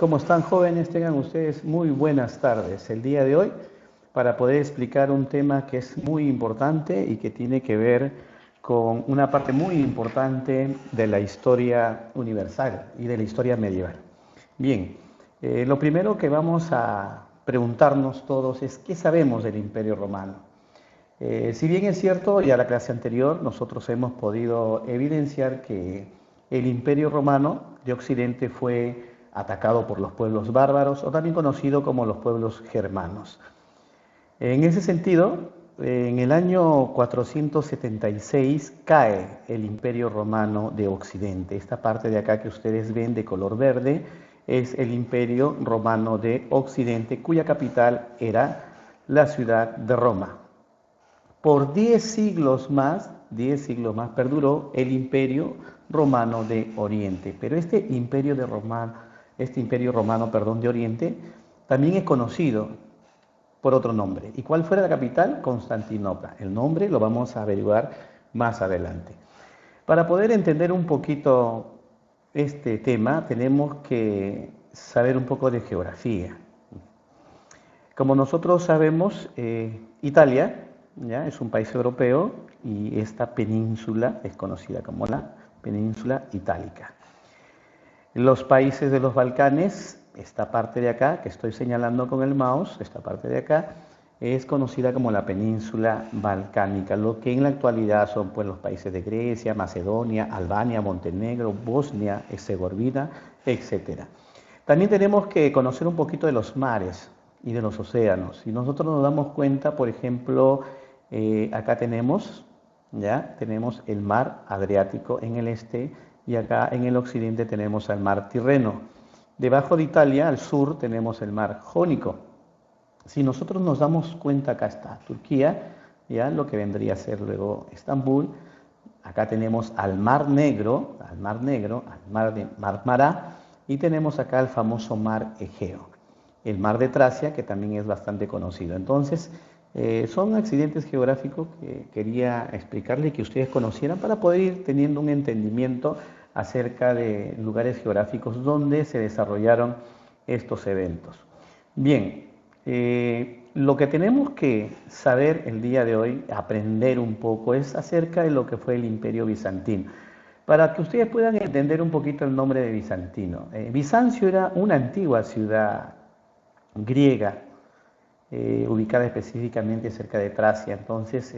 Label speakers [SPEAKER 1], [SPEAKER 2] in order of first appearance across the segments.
[SPEAKER 1] ¿Cómo están, jóvenes? Tengan ustedes muy buenas tardes. El día de hoy, para poder explicar un tema que es muy importante y que tiene que ver con una parte muy importante de la historia universal y de la historia medieval. Bien, lo primero que vamos a preguntarnos todos es ¿qué sabemos del Imperio Romano? Si bien es cierto, ya la clase anterior nosotros hemos podido evidenciar que el Imperio Romano de Occidente fue atacado por los pueblos bárbaros o también conocido como los pueblos germanos. En ese sentido, en el año 476 cae el Imperio Romano de Occidente. Esta parte de acá que ustedes ven de color verde es el Imperio Romano de Occidente, cuya capital era la ciudad de Roma. Por 10 siglos más perduró el Imperio Romano de Oriente. Pero este Imperio Romano, de Oriente también es conocido por otro nombre. ¿Y cuál fue la capital? Constantinopla. El nombre lo vamos a averiguar más adelante. Para poder entender un poquito este tema, tenemos que saber un poco de geografía. Como nosotros sabemos, Italia ¿ya? Es un país europeo y esta península es conocida como la península itálica. Los países de los Balcanes, esta parte de acá que estoy señalando con el mouse, esta parte de acá, es conocida como la península balcánica, lo que en la actualidad son pues, los países de Grecia, Macedonia, Albania, Montenegro, Bosnia, Herzegovina, etc. También tenemos que conocer un poquito de los mares y de los océanos. Si nosotros nos damos cuenta, por ejemplo, acá tenemos el mar Adriático en el este y acá en el occidente tenemos el mar Tirreno. Debajo de Italia, al sur, tenemos el mar Jónico. Si nosotros nos damos cuenta, acá está Turquía, ya lo que vendría a ser luego Estambul. Acá tenemos al mar Negro, al mar de Mármara, y tenemos acá el famoso mar Egeo, el mar de Tracia, que también es bastante conocido. Entonces, son accidentes geográficos que quería explicarle y que ustedes conocieran para poder ir teniendo un entendimiento acerca de lugares geográficos donde se desarrollaron estos eventos. Bien, lo que tenemos que saber el día de hoy, aprender un poco, es acerca de lo que fue el Imperio Bizantino. Para que ustedes puedan entender un poquito el nombre de Bizantino. Bizancio era una antigua ciudad griega, ubicada específicamente cerca de Tracia. Entonces,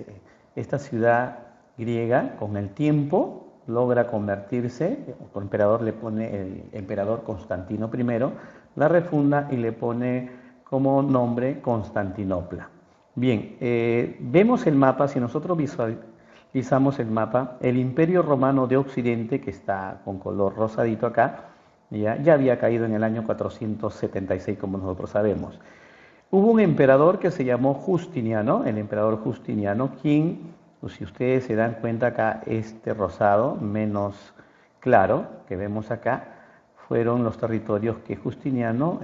[SPEAKER 1] esta ciudad griega, con el tiempo, logra convertirse, el emperador le pone, el emperador Constantino I, la refunda y le pone como nombre Constantinopla. Bien, vemos el mapa, si nosotros visualizamos el mapa, el Imperio Romano de Occidente, que está con color rosadito acá, ya había caído en el año 476, como nosotros sabemos. Hubo un emperador que se llamó Justiniano, el emperador Justiniano, quien, si ustedes se dan cuenta acá, este rosado menos claro que vemos acá, fueron los territorios que Justiniano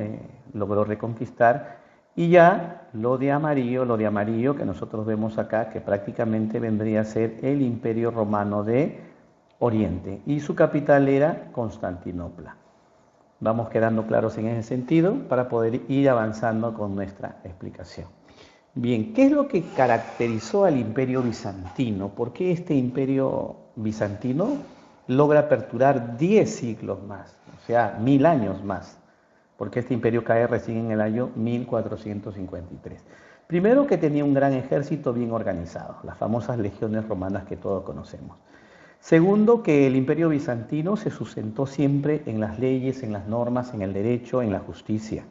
[SPEAKER 1] logró reconquistar, y ya lo de amarillo que nosotros vemos acá, que prácticamente vendría a ser el Imperio Romano de Oriente, y su capital era Constantinopla. Vamos quedando claros en ese sentido para poder ir avanzando con nuestra explicación. Bien, ¿qué es lo que caracterizó al Imperio Bizantino? ¿Por qué este Imperio Bizantino logra aperturar 10 siglos más? O sea, 1000 años más. Porque este imperio cae recién en el año 1453. Primero, que tenía un gran ejército bien organizado, las famosas legiones romanas que todos conocemos. Segundo, que el Imperio Bizantino se sustentó siempre en las leyes, en las normas, en el derecho, en la justicia.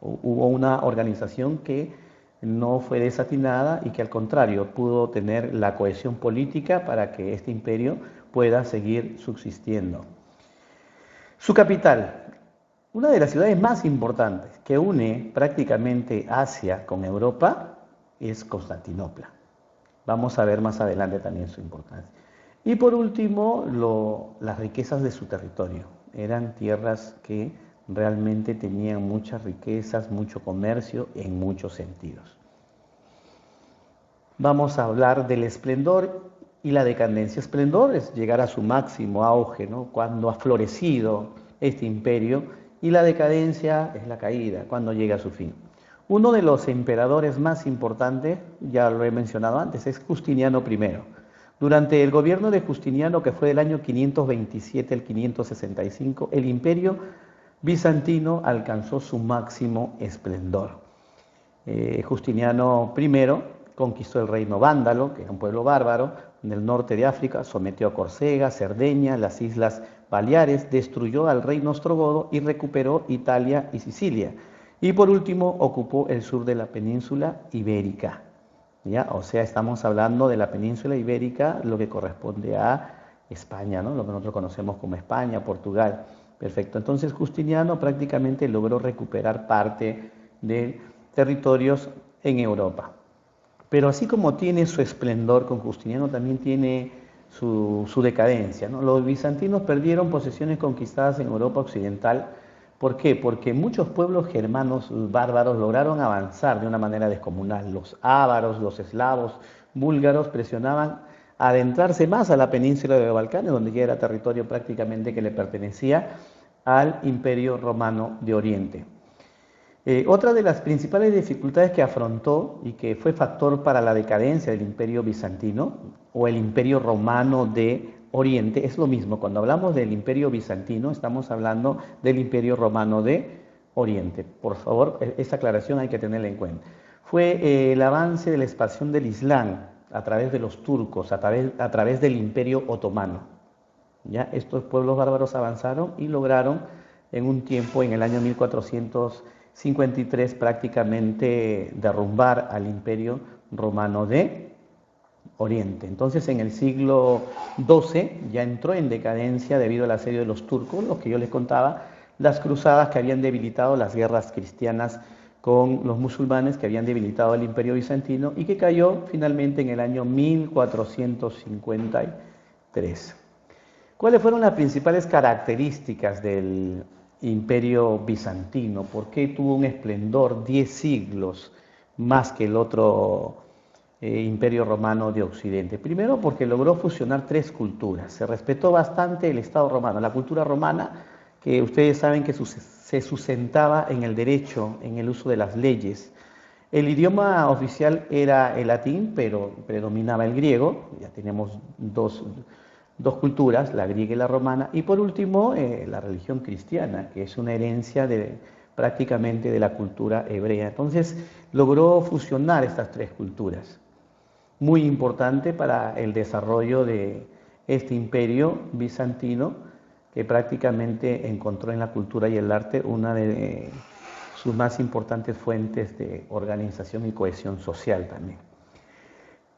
[SPEAKER 1] Hubo una organización que no fue desatinada y que al contrario pudo tener la cohesión política para que este imperio pueda seguir subsistiendo. Su capital, una de las ciudades más importantes que une prácticamente Asia con Europa, es Constantinopla. Vamos a ver más adelante también su importancia. Y por último, las riquezas de su territorio. Eran tierras que realmente tenían muchas riquezas, mucho comercio en muchos sentidos. Vamos a hablar del esplendor y la decadencia. Esplendor es llegar a su máximo auge, ¿no? Cuando ha florecido este imperio, y la decadencia es la caída, cuando llega a su fin. Uno de los emperadores más importantes, ya lo he mencionado antes, es Justiniano I. Durante el gobierno de Justiniano, que fue del año 527 al 565, el imperio bizantino alcanzó su máximo esplendor. Justiniano I conquistó el reino vándalo, que era un pueblo bárbaro, en el norte de África, sometió a Córcega, Cerdeña, las Islas Baleares, destruyó al reino ostrogodo y recuperó Italia y Sicilia. Y por último, ocupó el sur de la península ibérica. ¿Ya? O sea, estamos hablando de la península ibérica, lo que corresponde a España, ¿no? Lo que nosotros conocemos como España, Portugal. Perfecto. Entonces, Justiniano prácticamente logró recuperar parte de territorios en Europa. Pero así como tiene su esplendor con Justiniano, también tiene su decadencia, ¿no? Los bizantinos perdieron posesiones conquistadas en Europa occidental. ¿Por qué? Porque muchos pueblos germanos bárbaros lograron avanzar de una manera descomunal. Los ávaros, los eslavos, búlgaros presionaban adentrarse más a la península de los Balcanes, donde ya era territorio prácticamente que le pertenecía al Imperio Romano de Oriente. Otra de las principales dificultades que afrontó y que fue factor para la decadencia del Imperio Bizantino o el Imperio Romano de Oriente es lo mismo. Cuando hablamos del Imperio Bizantino estamos hablando del Imperio Romano de Oriente. Por favor, esta aclaración hay que tenerla en cuenta. Fue el avance de la expansión del Islam a través de los turcos, a través del Imperio Otomano. ¿Ya? Estos pueblos bárbaros avanzaron y lograron en un tiempo, en el año 1453, prácticamente derrumbar al Imperio Romano de Oriente. Entonces, en el siglo XII ya entró en decadencia debido al asedio de los turcos, lo que yo les contaba, las cruzadas que habían debilitado las guerras cristianas con los musulmanes, que habían debilitado el Imperio Bizantino y que cayó finalmente en el año 1453. ¿Cuáles fueron las principales características del Imperio Bizantino? ¿Por qué tuvo un esplendor 10 siglos más que el otro Imperio Romano de Occidente? Primero, porque logró fusionar 3 culturas. Se respetó bastante el Estado romano, la cultura romana, que ustedes saben que se sustentaba en el derecho, en el uso de las leyes. El idioma oficial era el latín, pero predominaba el griego. Ya tenemos dos culturas, la griega y la romana. Y por último, la religión cristiana, que es una herencia prácticamente de la cultura hebrea. Entonces, logró fusionar estas 3 culturas. Muy importante para el desarrollo de este imperio bizantino, que prácticamente encontró en la cultura y el arte una de sus más importantes fuentes de organización y cohesión social también.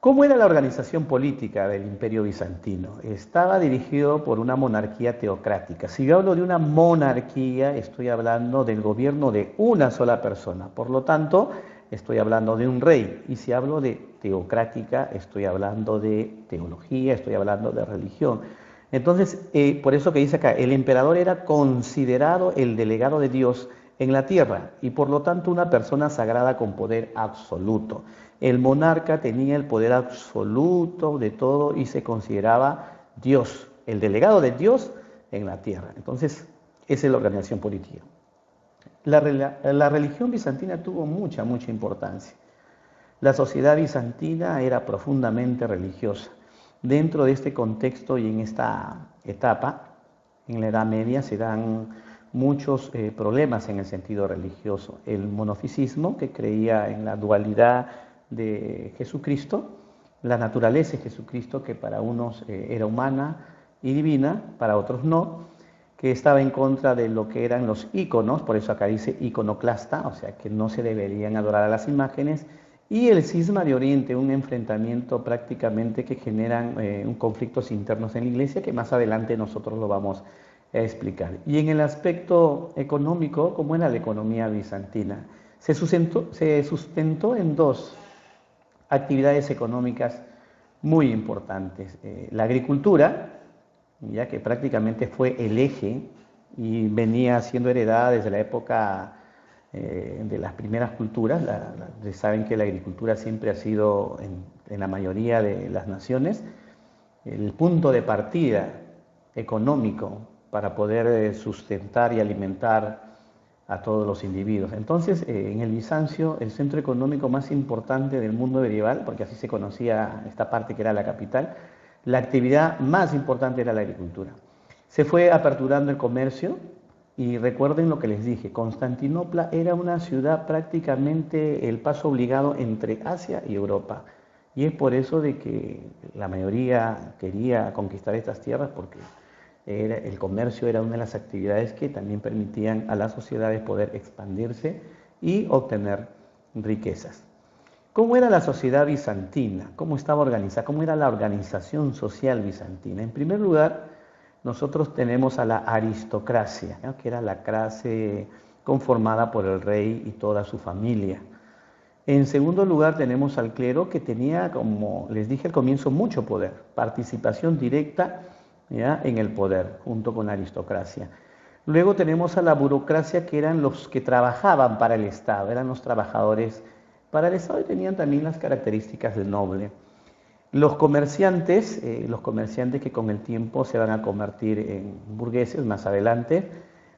[SPEAKER 1] ¿Cómo era la organización política del Imperio Bizantino? Estaba dirigido por una monarquía teocrática. Si yo hablo de una monarquía, estoy hablando del gobierno de una sola persona. Por lo tanto, estoy hablando de un rey. Y si hablo de teocrática, estoy hablando de teología, estoy hablando de religión. Entonces, por eso que dice acá, el emperador era considerado el delegado de Dios en la tierra y por lo tanto una persona sagrada con poder absoluto. El monarca tenía el poder absoluto de todo y se consideraba Dios, el delegado de Dios en la tierra. Entonces, esa es la organización política. La religión bizantina tuvo mucha importancia. La sociedad bizantina era profundamente religiosa. Dentro de este contexto y en esta etapa, en la Edad Media, se dan muchos problemas en el sentido religioso. El monofisismo, que creía en la dualidad de Jesucristo, la naturaleza de Jesucristo, que para unos era humana y divina, para otros no, que estaba en contra de lo que eran los íconos, por eso acá dice iconoclasta, o sea que no se deberían adorar a las imágenes, y el cisma de Oriente, un enfrentamiento prácticamente que generan conflictos internos en la iglesia, que más adelante nosotros lo vamos a explicar. Y en el aspecto económico, ¿cómo era la economía bizantina? Se sustentó en 2 actividades económicas muy importantes. La agricultura, ya que prácticamente fue el eje y venía siendo heredada desde la época de las primeras culturas. Saben que la agricultura siempre ha sido en la mayoría de las naciones el punto de partida económico para poder sustentar y alimentar a todos los individuos. Entonces, en el Bizancio, el centro económico más importante del mundo medieval, porque así se conocía esta parte que era la capital, la actividad más importante era la agricultura. Se fue aperturando el comercio y recuerden lo que les dije, Constantinopla era una ciudad prácticamente el paso obligado entre Asia y Europa. Y es por eso de que la mayoría quería conquistar estas tierras porque el comercio era una de las actividades que también permitían a las sociedades poder expandirse y obtener riquezas. ¿Cómo era la sociedad bizantina? ¿Cómo estaba organizada? ¿Cómo era la organización social bizantina? En primer lugar, nosotros tenemos a la aristocracia, ¿no? Que era la clase conformada por el rey y toda su familia. En segundo lugar, tenemos al clero que tenía, como les dije al comienzo, mucho poder, participación directa, ¿ya?, en el poder, junto con la aristocracia. Luego tenemos a la burocracia, que eran los que trabajaban para el Estado, eran los trabajadores para el Estado y tenían también las características del noble. Los comerciantes que con el tiempo se van a convertir en burgueses más adelante.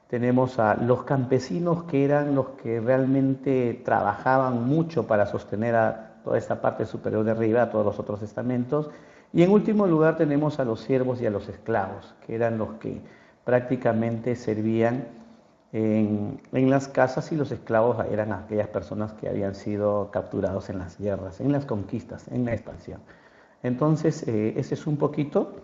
[SPEAKER 1] Tenemos a los campesinos, que eran los que realmente trabajaban mucho para sostener a toda esta parte superior de arriba, a todos los otros estamentos. Y en último lugar tenemos a los siervos y a los esclavos, que eran los que prácticamente servían en las casas, y los esclavos eran aquellas personas que habían sido capturados en las guerras, en las conquistas, en la expansión. Entonces, ese es un poquito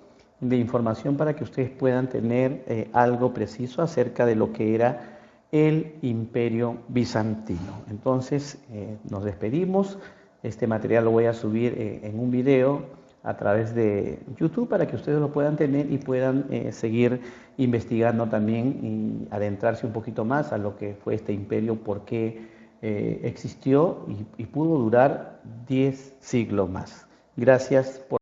[SPEAKER 1] de información para que ustedes puedan tener algo preciso acerca de lo que era el Imperio Bizantino. Entonces, nos despedimos. Este material lo voy a subir en un video a través de YouTube para que ustedes lo puedan tener y puedan seguir investigando también y adentrarse un poquito más a lo que fue este imperio, por qué existió y pudo durar 10 siglos más. Gracias por